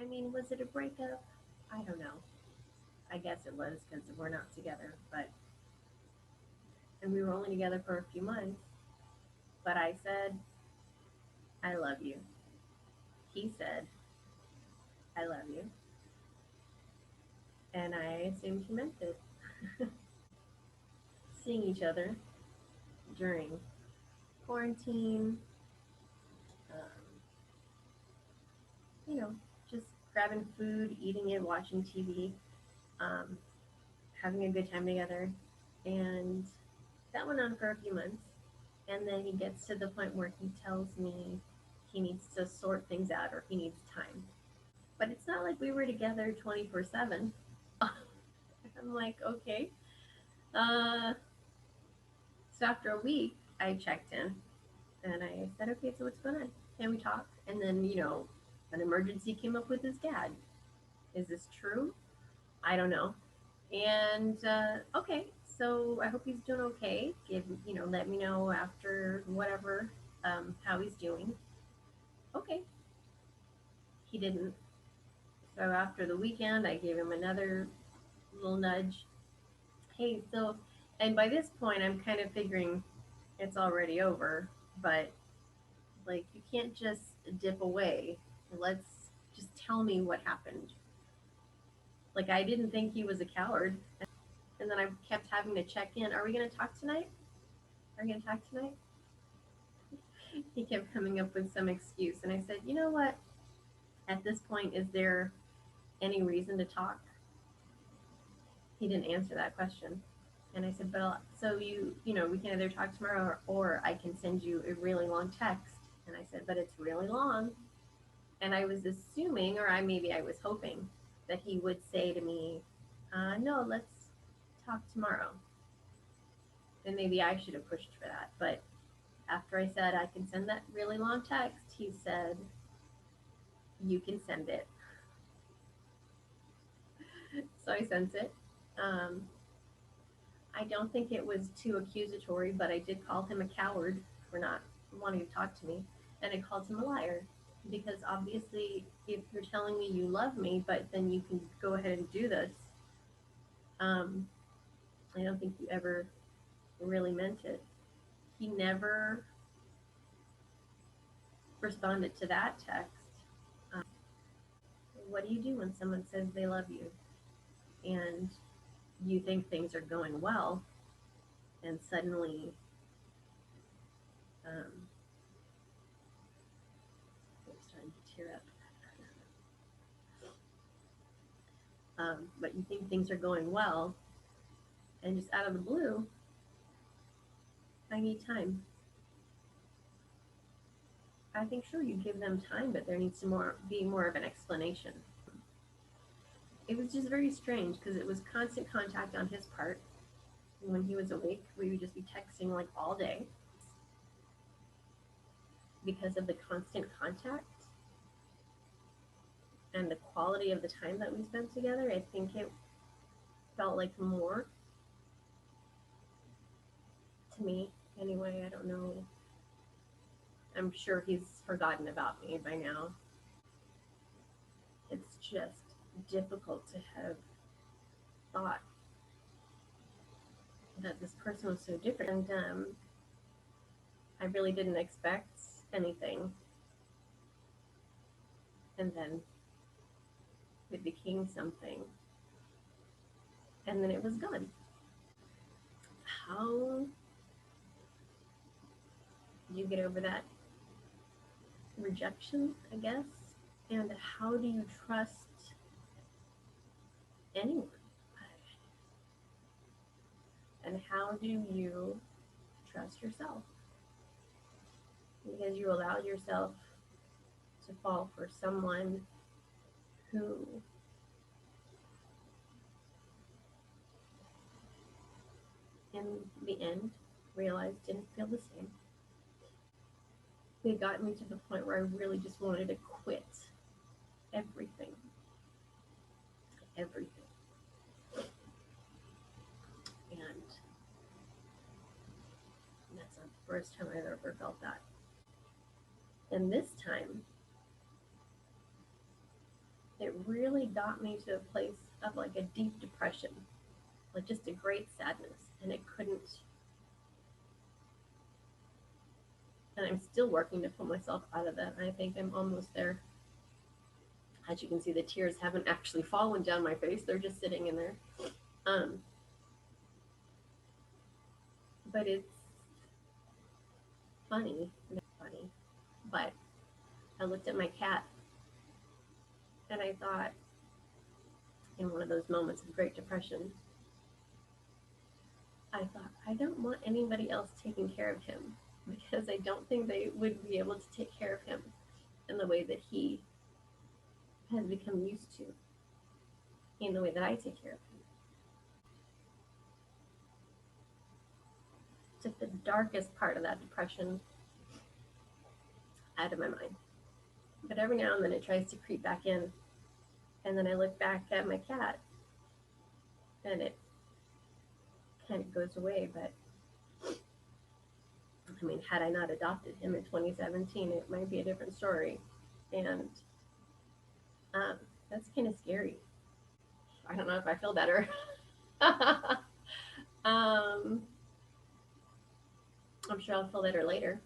I mean, was it a breakup? I don't know. I guess it was because we're not together, but and we were only together for a few months. But I said, I love you. He said, I love you. And I assumed he meant it. Seeing each other during quarantine, um, you know, just grabbing food, eating it, watching TV, um, having a good time together. And that went on for a few months. And then he gets to the point where he tells me he needs to sort things out or he needs time. But it's not like we were together 24/7. I'm like, okay. Uh, so after a week, I checked in and I said, okay, so what's going on? Can we talk? And then, an emergency came up with his dad. Is this true? I don't know. And okay, so I hope he's doing okay. Let me know after whatever how he's doing. Okay, he didn't. So after the weekend, I gave him another little nudge. Hey, so, and by this point, I'm kind of figuring it's already over, but like, you can't just dip away. Let's just tell me what happened. Like, I didn't think he was a coward. And then I kept having to check in. Are we going to talk tonight? Are we going to talk tonight? He kept coming up with some excuse. And I said, you know what? At this point, is there any reason to talk? He didn't answer that question. And I said, but so we can either talk tomorrow or I can send you a really long text. And I said, but it's really long. And I was assuming, or maybe I was hoping, that he would say to me, no, let's talk tomorrow. And maybe I should have pushed for that. But after I said I can send that really long text, he said, you can send it. So I sent it. Um, I don't think it was too accusatory, but I did call him a coward for not wanting to talk to me. And I called him a liar because obviously, if you're telling me you love me, but then you can go ahead and do this, um, I don't think you ever really meant it. He never responded to that text. What do you do when someone says they love you and you think things are going well and suddenly um, I'm starting to tear up. But you think things are going well, and just out of the blue, I need time. I think sure you give them time, but there needs to be more of an explanation. It was just very strange because it was constant contact on his part. When he was awake, we would just be texting like all day because of the constant contact and the quality of the time that we spent together. I think it felt like more to me. Anyway, I don't know. I'm sure he's forgotten about me by now. It's just difficult to have thought that this person was so different. And I really didn't expect anything. And then it became something. And then it was gone. How do you get over that rejection, I guess? And how do you trust anyone? And how do you trust yourself? Because you allow yourself to fall for someone who in the end realized didn't feel the same. It got me to the point where I really just wanted to quit everything. Everything. And that's not the first time I've ever felt that. And this time, really got me to a place of like a deep depression, like just a great sadness. And it couldn't, and I'm still working to pull myself out of that. I think I'm almost there. As you can see, the tears haven't actually fallen down my face, they're just sitting in there. Um, but it's funny, not funny, but I looked at my cat and I thought, in one of those moments of Great Depression, I thought, I don't want anybody else taking care of him because I don't think they would be able to take care of him in the way that he has become used to, in the way that I take care of him. Took the darkest part of that depression out of my mind. But every now and then it tries to creep back in. And then I look back at my cat and it kind of goes away. But I mean, had I not adopted him in 2017, it might be a different story. And um, that's kind of scary. I don't know if I feel better. um, I'm sure I'll feel better later.